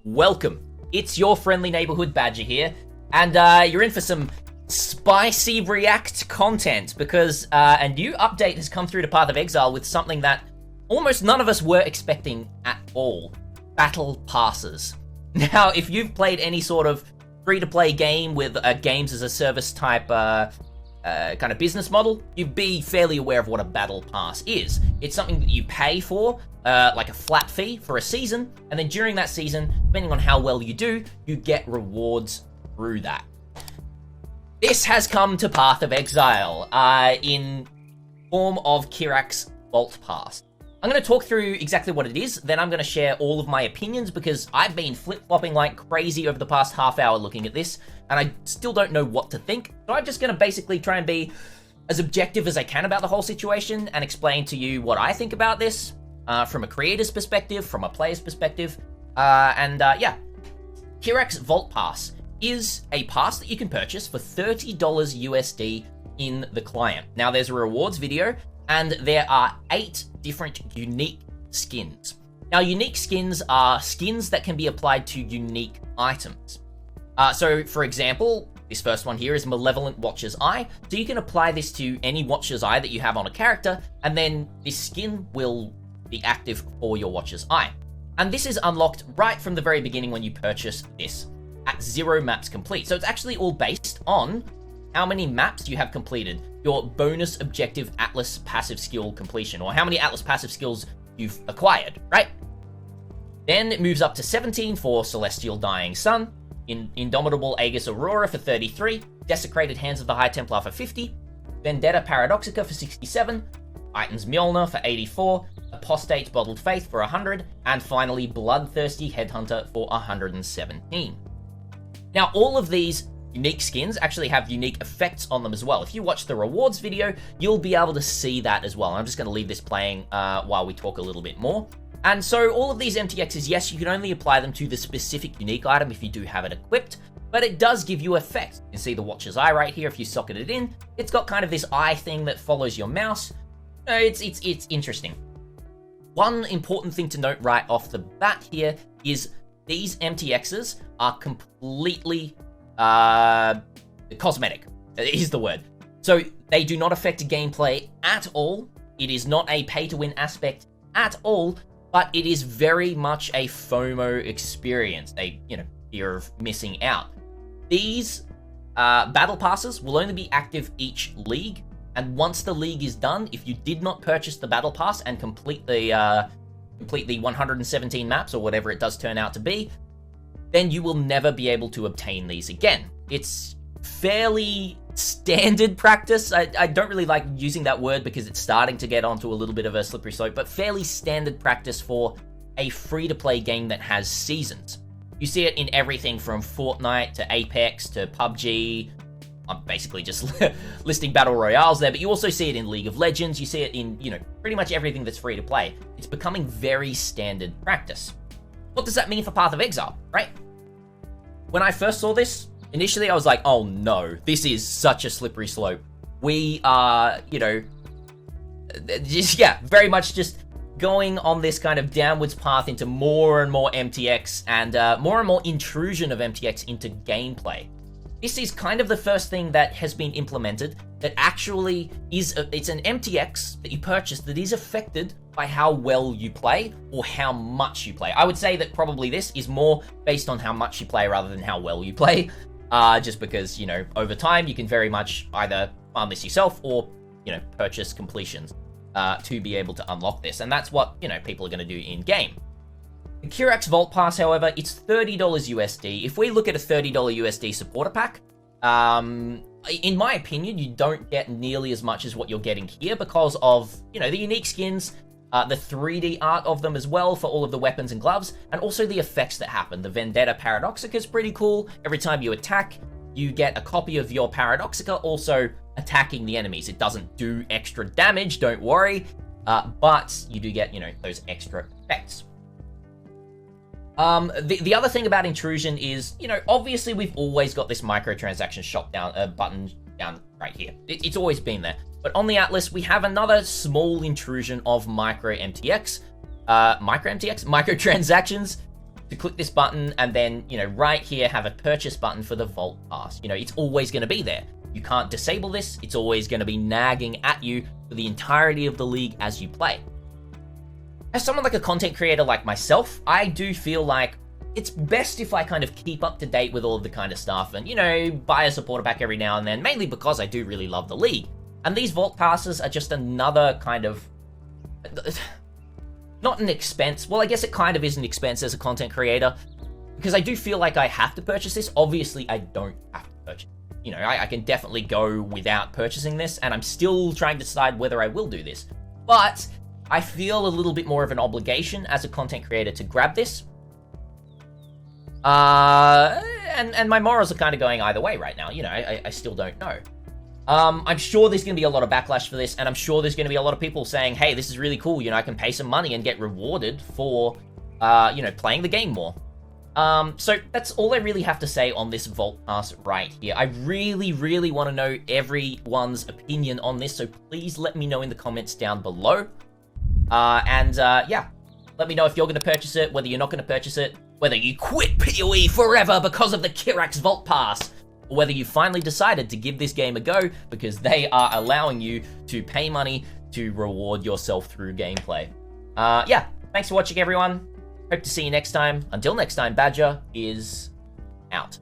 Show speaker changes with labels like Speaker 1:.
Speaker 1: Welcome. It's your friendly neighborhood badger here, and you're in for some spicy React content because a new update has come through to Path of Exile with something that almost none of us were expecting at all. Battle passes. Now, if you've played any sort of free-to-play game with a games as a service type kind of business model, you'd be fairly aware of what a battle pass is. It's something that you pay for, like a flat fee for a season, and then during that season, depending on how well you do, you get rewards through that. This has come to Path of Exile in form of Kirak's Vault Pass. I'm going to talk through exactly what it is, then I'm going to share all of my opinions because I've been flip-flopping like crazy over the past half hour looking at this, and I still don't know what to think. So I'm just going to basically try and be as objective as I can about the whole situation and explain to you what I think about this from a creator's perspective, from a player's perspective, yeah. Kirak's Vault Pass is a pass that you can purchase for $30 USD in the client. Now, there's a rewards video, and there are 8 different unique skins. Now, unique skins are skins that can be applied to unique items. So, for example, this first one here is Malevolent Watcher's Eye. So you can apply this to any Watcher's Eye that you have on a character, and then this skin will be active for your Watcher's Eye. And this is unlocked right from the very beginning when you purchase this, at 0 maps complete. So it's actually all based on how many maps you have completed, your bonus objective Atlas passive skill completion, or how many Atlas passive skills you've acquired, right? Then it moves up to 17 for Celestial Dying Sun, Indomitable Aegis Aurora for 33, Desecrated Hands of the High Templar for 50, Vendetta Paradoxica for 67, Titan's Mjolnir for 84, Apostate Bottled Faith for 100, and finally Bloodthirsty Headhunter for 117. Now, all of these unique skins actually have unique effects on them as well. If you watch the rewards video, you'll be able to see that as well. I'm just going to leave this playing while we talk a little bit more. And so all of these MTXs, yes, you can only apply them to the specific unique item if you do have it equipped, but it does give you effects. You can see the Watcher's Eye right here if you socket it in. It's got kind of this eye thing that follows your mouse. It's interesting. One important thing to note right off the bat here is these MTXs are completely cosmetic, is the word. So they do not affect gameplay at all. It is not a pay-to-win aspect at all, but it is very much a FOMO experience, a, fear of missing out. These battle passes will only be active each league, and once the league is done, if you did not purchase the battle pass and complete the 117 maps, or whatever it does turn out to be, then you will never be able to obtain these again. It's fairly standard practice. I don't really like using that word because it's starting to get onto a little bit of a slippery slope, but fairly standard practice for a free-to-play game that has seasons. You see it in everything from Fortnite to Apex to PUBG. I'm basically just listing battle royales there, but you also see it in League of Legends. You see it in, pretty much everything that's free to play. It's becoming very standard practice. What does that mean for Path of Exile, right? When I first saw this, initially I was like, oh no, this is such a slippery slope. We are, very much just going on this kind of downwards path into more and more MTX and more intrusion of MTX into gameplay. This is kind of the first thing that has been implemented that actually it's an MTX that you purchase that is affected by how well you play or how much you play. I would say that probably this is more based on how much you play rather than how well you play, just because, over time you can very much either farm this yourself or, purchase completions to be able to unlock this. And that's what, people are going to do in-game. The Kirak's Vault Pass, however, it's $30 USD. If we look at a $30 USD supporter pack, in my opinion, you don't get nearly as much as what you're getting here because of, the unique skins, the 3D art of them as well for all of the weapons and gloves, and also the effects that happen. The Vendetta Paradoxica is pretty cool. Every time you attack, you get a copy of your Paradoxica also attacking the enemies. It doesn't do extra damage, don't worry, but you do get, those extra effects. The other thing about intrusion is, obviously we've always got this microtransaction shop down button down right here. It's always been there. But on the Atlas, we have another small intrusion of microtransactions. To click this button and then, right here have a purchase button for the Vault Pass. It's always going to be there. You can't disable this. It's always going to be nagging at you for the entirety of the league as you play. As someone like a content creator like myself, I do feel like it's best if I kind of keep up to date with all of the kind of stuff and, buy a supporter pack every now and then, mainly because I do really love the league. And these Vault Passes are just another kind of... not an expense. Well, I guess it kind of is an expense as a content creator, because I do feel like I have to purchase this. Obviously, I don't have to purchase it. I can definitely go without purchasing this, and I'm still trying to decide whether I will do this. But I feel a little bit more of an obligation as a content creator to grab this. And my morals are kind of going either way right now. I still don't know. I'm sure there's going to be a lot of backlash for this, and I'm sure there's going to be a lot of people saying, hey, this is really cool, I can pay some money and get rewarded for, playing the game more. So that's all I really have to say on this Vault Pass right here. I really, really want to know everyone's opinion on this, so please let me know in the comments down below. Yeah, let me know if you're going to purchase it, whether you're not going to purchase it, whether you quit PoE forever because of the Kirax Vault Pass, or whether you finally decided to give this game a go because they are allowing you to pay money to reward yourself through gameplay. Yeah, thanks for watching, everyone. Hope to see you next time. Until next time, Badger is out.